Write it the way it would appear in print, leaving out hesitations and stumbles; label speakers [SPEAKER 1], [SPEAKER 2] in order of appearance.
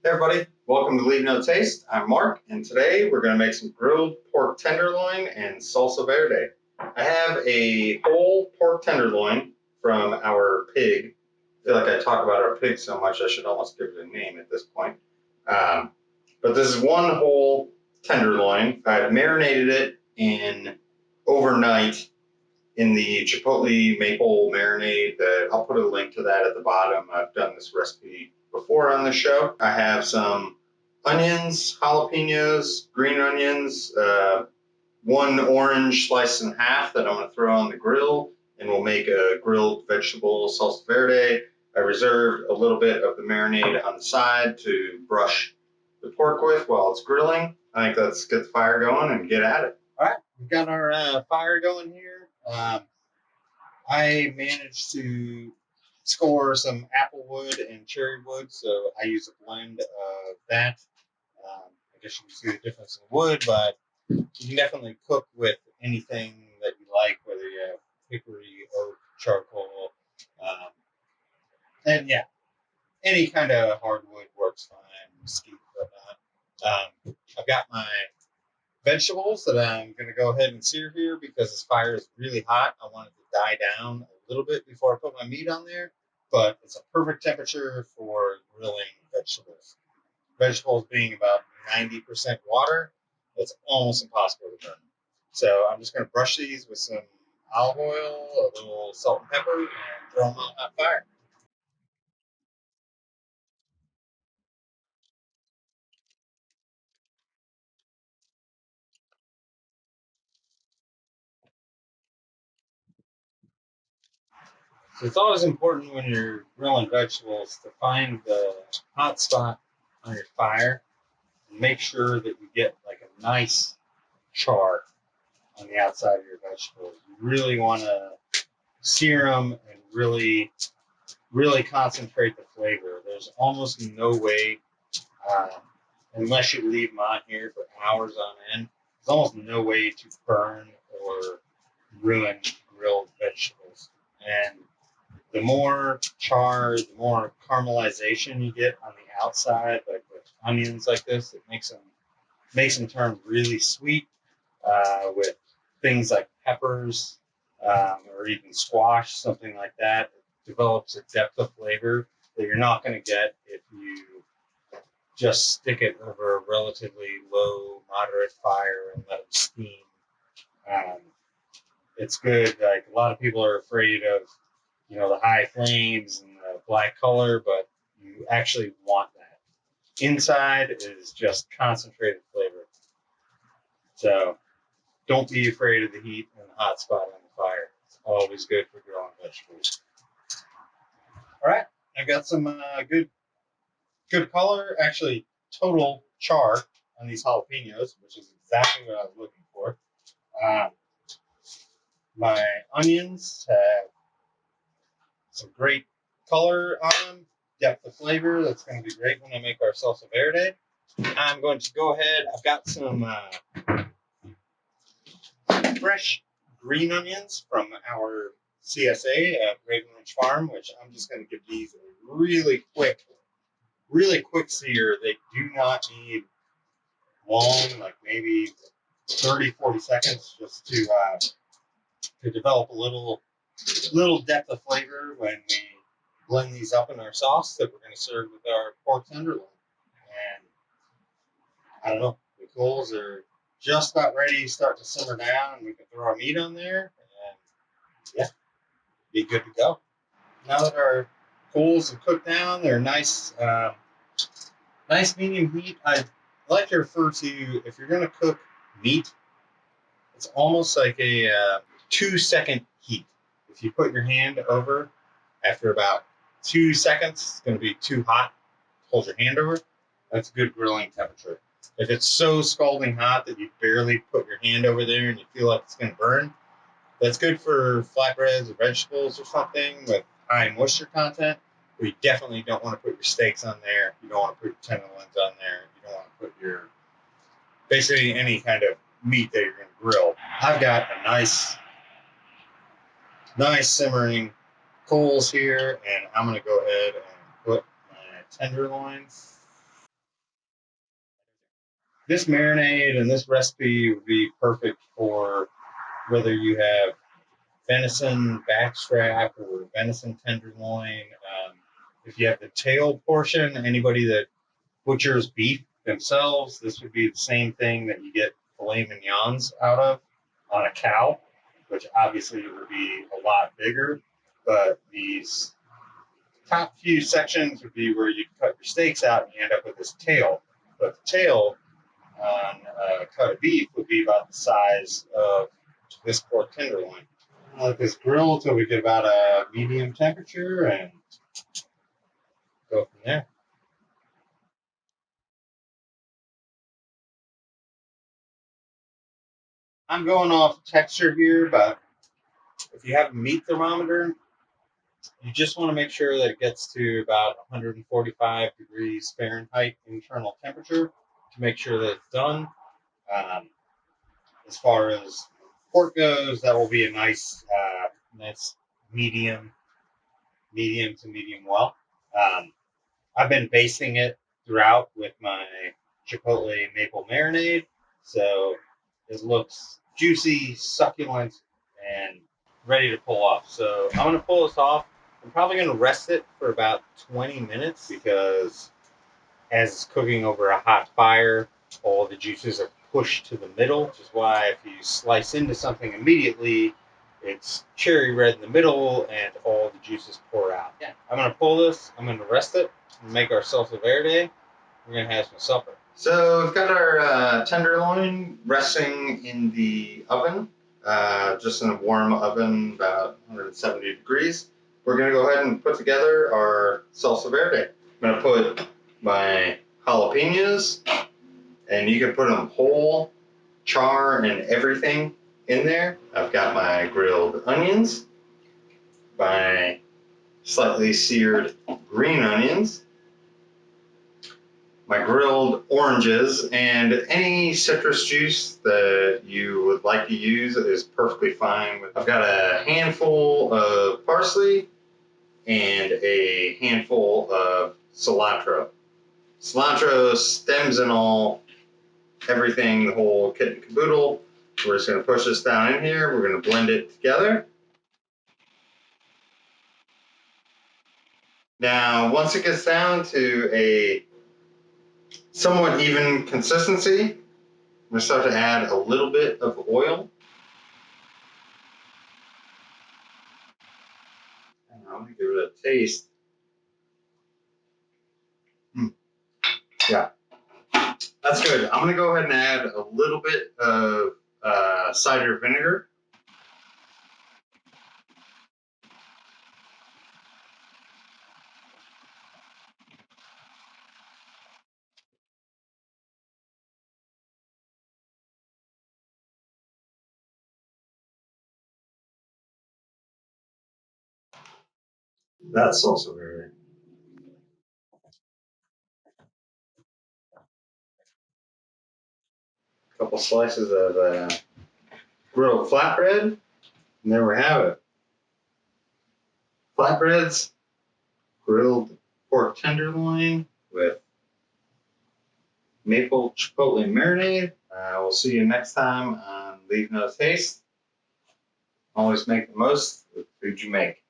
[SPEAKER 1] Hey everybody, welcome to Leave No Taste. I'm Mark, and today we're going to make some grilled pork tenderloin and salsa verde. I have a whole pork tenderloin from our pig. I feel like I talk about our pig so much I should almost give it a name at this point. But this is one whole tenderloin. I've marinated it in overnight in the chipotle maple marinade. I'll put a link to that at the bottom. I've done this recipe before on the show. I have some onions, jalapenos, green onions, one orange sliced in half that I'm going to throw on the grill, and we'll make a grilled vegetable salsa verde. I reserved a little bit of the marinade on the side to brush the pork with while it's grilling. I think let's get the fire going and get at it. All right, we've got our fire going here. I managed to score some apple wood and cherry wood, so I use a blend of that. I guess you can see the difference in wood, but you can definitely cook with anything that you like, whether you have hickory, oak, charcoal, and yeah, any kind of hardwood works fine, mesquite, whatnot. I've got my vegetables that I'm going to go ahead and sear here because this fire is really hot. I want it to die down a little bit before I put my meat on there, but it's a perfect temperature for grilling vegetables. Vegetables being about 90% water, it's almost impossible to burn. So I'm just going to brush these with some olive oil, a little salt and pepper, and throw them on hot fire. So it's always important when you're grilling vegetables to find the hot spot on your fire. Make sure that you get like a nice char on the outside of your vegetables. You really want to sear them and really, really concentrate the flavor. There's almost no way, uh, unless you leave them on here for hours on end, there's almost no way to burn or ruin grilled vegetables. And the more char, the more caramelization you get on the outside, like with onions like this, it makes them turn really sweet. With things like peppers or even squash, something like that, it develops a depth of flavor that you're not going to get if you just stick it over a relatively low, moderate fire and let it steam. Um, it's good. Like a lot of people are afraid of, the high flames and the black color, but you actually want that. Inside is just concentrated flavor. So don't be afraid of the heat and the hot spot on the fire. It's always good for growing vegetables. All right, I've got some good color, actually total char on these jalapenos, which is exactly what I was looking for. Um, my onions have some great color on them, depth of flavor. That's going to be great when I make our salsa verde. I'm going to go ahead. I've got some fresh green onions from our CSA at Raven Ridge Farm, which I'm just going to give these a really quick sear. They do not need long, like maybe 30, 40 seconds just to develop a little depth of flavor when we blend these up in our sauce that we're going to serve with our pork tenderloin. And I don't know, the coals are just about ready to start to simmer down, and we can throw our meat on there, and yeah, be good to go. Now that our coals have cooked down, they're nice medium heat. I like to refer to, if you're going to cook meat, it's almost like a 2-second heat. If you put your hand over after about 2 seconds, it's going to be too hot. Hold your hand over. That's good grilling temperature. If it's so scalding hot that you barely put your hand over there and you feel like it's going to burn, that's good for flatbreads or vegetables or something with high moisture content. But you definitely don't want to put your steaks on there. You don't want to put your tenderloins on there. You don't want to put your basically any kind of meat that you're going to grill. I've got a nice simmering coals here, and I'm going to go ahead and put my tenderloins. This marinade and this recipe would be perfect for whether you have venison backstrap or venison tenderloin. If you have the tail portion, anybody that butchers beef themselves, this would be the same thing that you get filet mignons out of on a cow, which obviously would be a lot bigger. But these top few sections would be where you cut your steaks out and you end up with this tail. But the tail on a cut of beef would be about the size of this pork tenderloin. Let this grill until we get about a medium temperature and go from there. I'm going off texture here, but if you have a meat thermometer, you just want to make sure that it gets to about 145 degrees Fahrenheit internal temperature to make sure that it's done. Um, as far as pork goes, that will be a nice medium to medium well. Um, I've been basting it throughout with my chipotle maple marinade, so it looks juicy, succulent, and ready to pull off. So I'm gonna pull this off. I'm probably gonna rest it for about 20 minutes because as it's cooking over a hot fire, all the juices are pushed to the middle, which is why if you slice into something immediately, it's cherry red in the middle and all the juices pour out. Yeah. I'm going to pull this, I'm going to rest it, and make our salsa verde. We're going to have some supper. So we've got our tenderloin resting in the oven, just in a warm oven, about 170 degrees. We're going to go ahead and put together our salsa verde. I'm going to put my jalapenos, and you can put them whole, char, and everything in there. I've got my grilled onions, my slightly seared green onions, my grilled oranges, and any citrus juice that you would like to use is perfectly fine. I've got a handful of parsley and a handful of cilantro. Cilantro, stems and all, everything, the whole kit and caboodle. We're just going to push this down in here. We're going to blend it together. Now, once it gets down to a somewhat even consistency, I'm going to start to add a little bit of oil. And I'm going to give it a taste. Yeah, that's good. I'm going to go ahead and add a little bit of cider vinegar. That's also very. A couple slices of grilled flatbread, and there we have it. Flatbreads, grilled pork tenderloin with maple chipotle marinade. We'll see you next time on Leave No Taste. Always make the most of the food you make.